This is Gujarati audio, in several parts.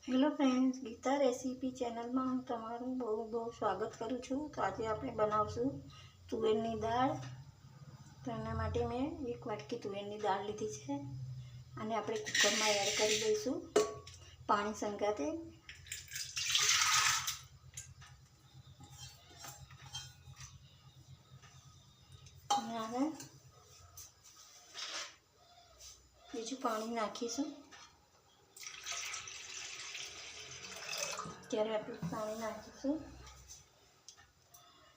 હેલો ફ્રેન્ડ્સ, ગીતા રેસીપી ચેનલમાં હું તમારું બહુ સ્વાગત કરું છું। તો આજે આપણે બનાવશું તુવેરની દાળ। તો એના માટે મેં 1 વાટકી તુવેરની દાળ લીધી છે અને આપણે કુકરમાં એડ કરી દઈશું પાણી સંગાતે। અને હવે બીજું પાણી નાખીશું। ત્યારે આપણે પાણી નાખીશું।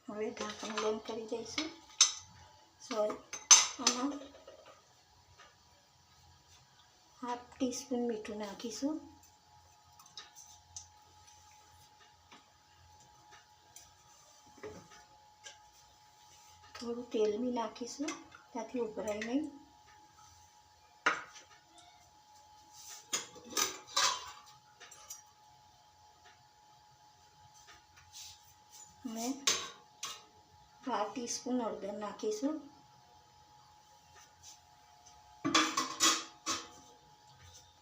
હવે ઢાંકણ બંધ કરી દઈશું। આમાં 1/2 ટીસ્પૂન મીઠું નાખીશું। થોડું તેલ બી નાખીશું ત્યાંથી ઉભરાય નહીં। અને 1/2 ટીસ્પૂન હળદર નાખીશું।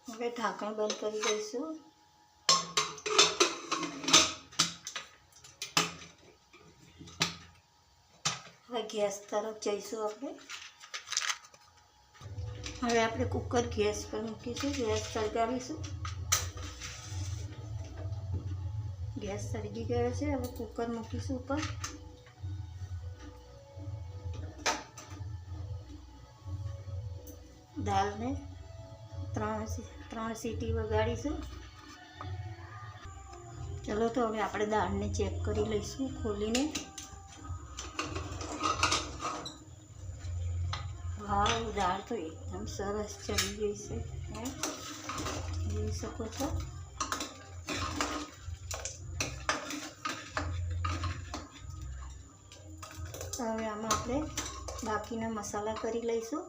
હવે ઢાંકણ બંધ કરી દઈશું। હવે ગેસ તરફ જઈશું આપણે। હવે આપણે કુકર ગેસ પર મૂકીશું। ગેસ સળગાવીશું। ગેસ સળગી ગયો છે। હવે કુકર મૂકીશું ઉપર। દાળને 3 સીટી વગાડીશું। ચલો તો હવે આપણે દાળને ચેક કરી લઈશું ખોલીને। વાવ, દાળ તો એકદમ સરસ ચડી ગઈ છે, જોઈ શકો છો। હવે આમાં આપણે બાકીના મસાલા કરી લઈશું।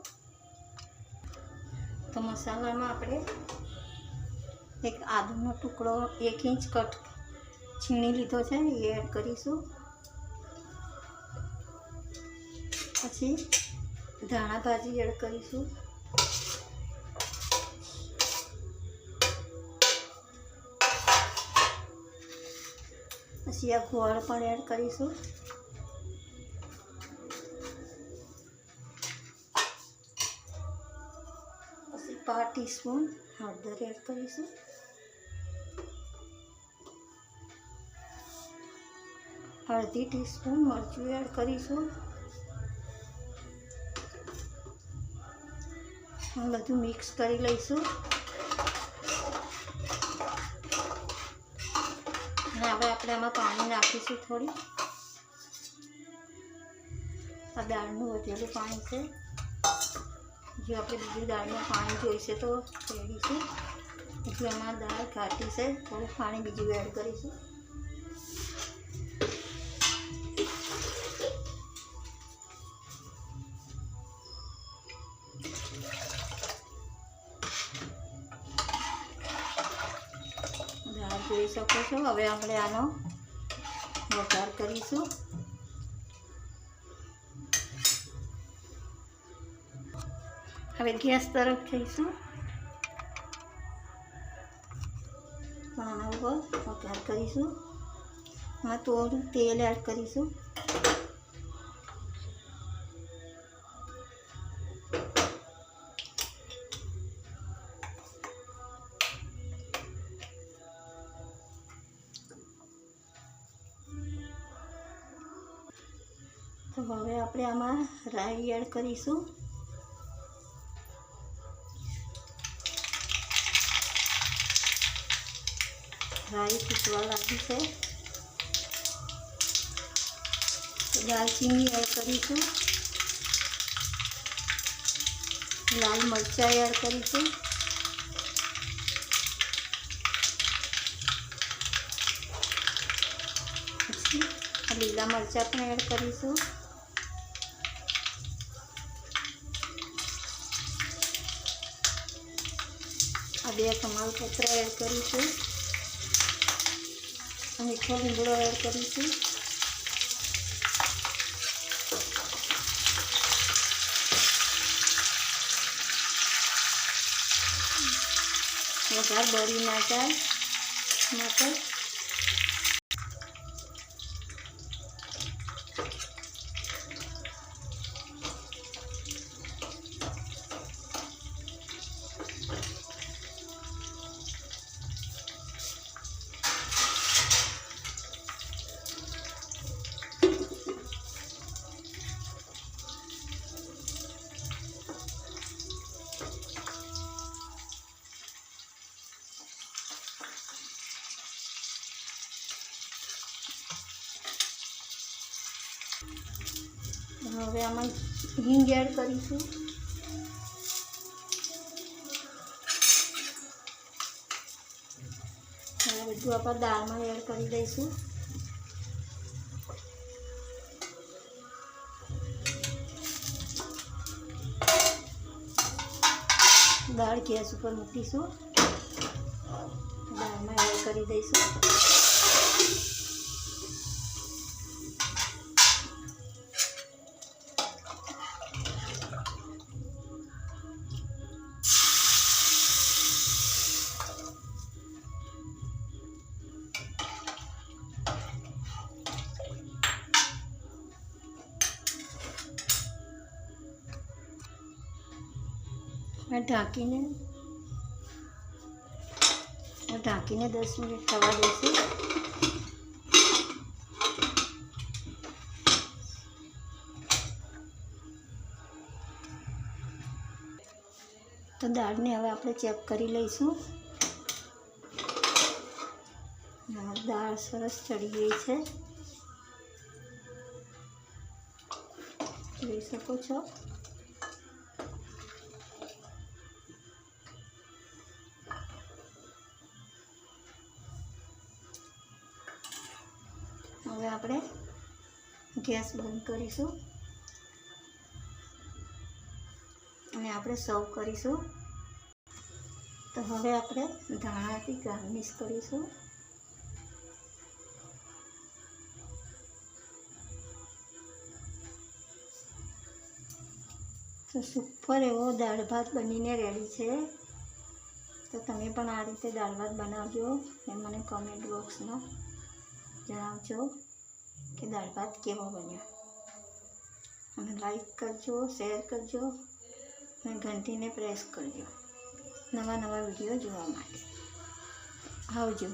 તો મસાલામાં આપણે એક આદુનો ટુકડો 1 ઇંચ કટ છીણી લીધો છે, એ એડ કરીશું। પછી ધાણા ભાજી એડ કરીશું। પછી આ ગોળ પણ એડ કરીશું। પછી 1/2 ટીસ્પૂન હળદર એડ કરીશું। અડધી ટીસ્પૂન મરચું એડ કરીશું। બધું મિક્સ કરી લઈશું। અને હવે આપણે આમાં પાણી નાખીશું થોડી। આ દાળનું વધેલું પાણી છે, જો આપણે બીજું દાળનું પાણી જોઈશે તો રેડીશું। હજુ આમાં દાળ ઘાટી છે, થોડું પાણી બીજું એડ કરીશું। દાળ જોઈ શકો છો। હવે આપણે આનો વઘાર કરીશું। હવે ગેસ તરફ જઈશું। આના ઉપર વઘાર કરીશું। આમાં થોડું તેલ એડ કરીશું। તો હવે આપણે આમાં રાઈ એડ કરીશું। રાઈ ફૂટવા લાગી છે, તો દાલચીની એડ કરીશું। લાલ મરચાં એડ કરીશું। પછી લીલા મરચાં પણ એડ કરીશું। આ 2 તમાલપત્ર એડ કરીશું। મીઠો લીમડો એડ કરીશું। વઘાર બળી ના જાય મટર. હવે આમાં હિંગ એડ કરીશું. હવે બધું આપણે દાળમાં એડ કરી દઈશું. દાળ ગેસ ઉપર મૂકીશું. દાળમાં એડ કરી દઈશું. ઢાંકીને 10 મિનિટ થવા દઈશું. તો દાળને હવે આપણે ચેક કરી લઈશું. દાળ સરસ ચડી ગઈ છે, જોઈ શકો છો. હવે આપણે ગેસ બંધ કરીશું અને આપણે સર્વ કરીશું. તો હવે આપણે ધાણાથી ગાર્નિશ કરીશું. તો સુપર એવો દાળ ભાત બનીને રેડી છે. તો તમે પણ આ રીતે દાળ ભાત બનાવજો અને મને કમેન્ટ બોક્સમાં જણાવજો કે દાળ ભાત કેવો બન્યો. અને લાઈક કરજો, શેર કરજો અને ઘંટીને પ્રેસ કરજો નવા વિડીયો જોવા માટે. આવજો.